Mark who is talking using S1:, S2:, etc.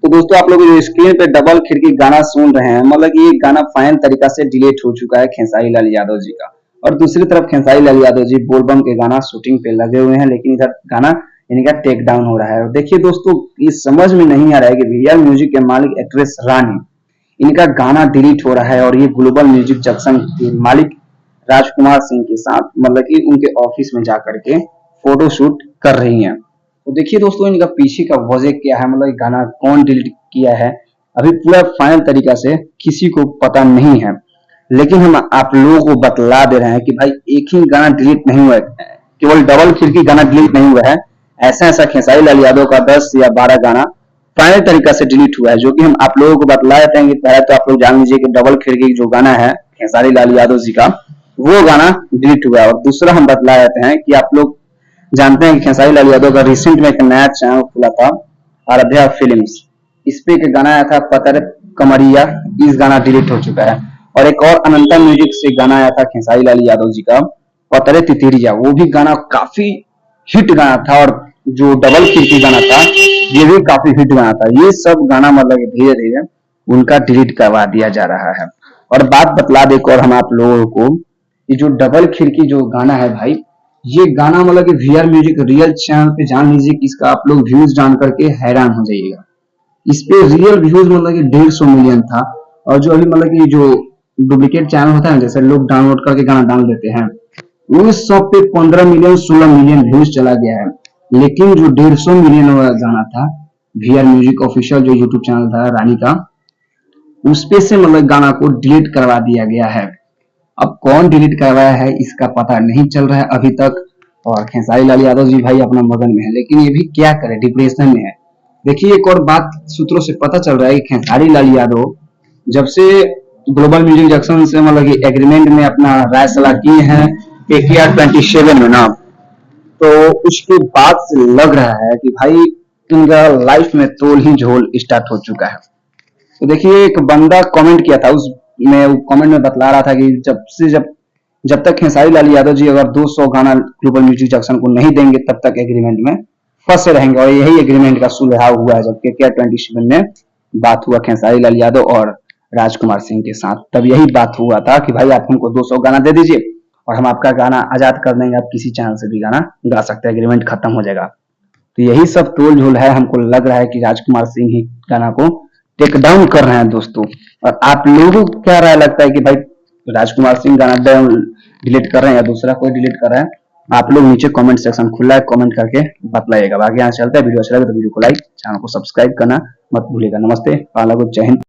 S1: तो दोस्तों आप लोग जो स्क्रीन पे डबल खिड़की गाना सुन रहे हैं, मतलब कि ये गाना फाइन तरीका से डिलीट हो चुका है खेसारी लाल यादव जी का। और दूसरी तरफ खेसारी लाल यादव जी बोलबम के गाना शूटिंग पे लगे हुए हैं, लेकिन इधर गाना इनका टेक डाउन हो रहा है। और देखिए दोस्तों, ये समझ में नहीं आ रहा है कि वीआर म्यूजिक के मालिक एक्ट्रेस रानी, इनका गाना डिलीट हो रहा है और ये ग्लोबल म्यूजिक जंक्शन के मालिक राजकुमार सिंह के साथ मतलब कि उनके ऑफिस में जाकर के फोटो शूट कर रही हैं। तो देखिए दोस्तों, इनका पीछे का वजह क्या है, मतलब गाना कौन डिलीट किया है, अभी पूरा फाइनल तरीका से किसी को पता नहीं है। लेकिन हम आप लोगों को बतला दे रहे हैं कि भाई एक ही गाना डिलीट नहीं हुआ है, केवल डबल खिड़की गाना डिलीट नहीं हुआ है। ऐसा ऐसा खेसारी लाल यादव का 10 या 12 गाना फाइनल तरीका से डिलीट हुआ है, जो कि हम आप लोगों को बतला देते हैं कि पहले तो आप लोग जान लीजिए कि डबल खिड़की जो गाना है खेसारी लाल यादव जी का, वो गाना डिलीट हुआ है। और दूसरा हम बतला देते हैं कि आप लोग जानते हैं कि खेसारी लाल यादव का रिसेंट में एक नया चैनल खुला था, आराध्या फिल्म्स। इस पे एक गाना आया था पतर कमरिया, इस गाना डिलीट हो चुका है। और एक और अनंता म्यूजिक से गाना आया था खेसारी लाल यादव जी का, पतरे तितिरिया, वो भी गाना काफी हिट गाना था। और जो डबल खिड़की गाना था, ये भी काफी हिट गाना था। ये सब गाना मतलब धीरे धीरे उनका डिलीट करवा दिया जा रहा है। और बात बतला दे और हम आप लोगों को, ये जो डबल खिड़की जो गाना है भाई, ये गाना मतलब कि वीआर म्यूजिक रियल चैनल पे जान लीजिए कि इसका आप लोग व्यूज जान करके हैरान हो जाइएगा। इस पे रियल व्यूज मतलब कि 150 मिलियन था। और जो अभी मतलब कि जो डुप्लीकेट चैनल होता है, जैसे लोग डाउनलोड करके गाना डाल देते हैं, उस सब पे 15 मिलियन 16 मिलियन व्यूज चला गया है। लेकिन जो 150 मिलियन वाला गाना था, वीआर म्यूजिक ऑफिशियल जो यूट्यूब चैनल था रानी का, उस पे से मतलब गाना को डिलीट करवा दिया गया है। अब कौन डिलीट करवाया है इसका पता नहीं चल रहा है अभी तक। और खेसारी लाल यादव जी भाई अपना मगन में है, लेकिन ये भी क्या करे, डिप्रेशन में है। देखिए एक और बात सूत्रों से पता चल रहा है कि खेसारी लाल यादव जब से ग्लोबल म्यूजिक जंक्शन से मतलब कि एग्रीमेंट में अपना राय सलाह किए हैं KKR 27 में ना, तो उसके बाद से लग रहा है कि भाई इनका लाइफ में तोल ही झोल स्टार्ट हो चुका है। तो देखिए एक बंदा कमेंट किया था, उसमें वो कमेंट में बतला रहा था कि जब तक खेसारी लाल यादव जी अगर 200 गाना ग्लोबल म्यूजिक जंक्शन को नहीं देंगे, तब तक एग्रीमेंट में फंसे रहेंगे। और यही एग्रीमेंट का सुलझाव हुआ है जब KKR 27 में बात हुआ खेसारी लाल यादव और राजकुमार सिंह के साथ। तब यही बात हुआ था कि भाई आप हमको 200 गाना दे दीजिए और हम आपका गाना आजाद कर देंगे, आप किसी चैनल से भी गाना गा सकते हैं, एग्रीमेंट खत्म हो जाएगा। तो यही सब तोल झोल है। हमको लग रहा है कि राजकुमार सिंह ही गाना को टेक डाउन कर रहे हैं दोस्तों। और आप लोगों को क्या राय लगता है कि भाई राजकुमार सिंह गाना डिलीट कर रहे हैं या दूसरा कोई डिलीट कर रहा है? आप लोग नीचे कमेंट सेक्शन खुला है, कमेंट करके बतलाइएगा। आगे यहाँ चलता है, वीडियो अच्छा लगे तो वीडियो को लाइक, चैनल को सब्सक्राइब करना मत भूलिएगा। नमस्ते, जय हिंद।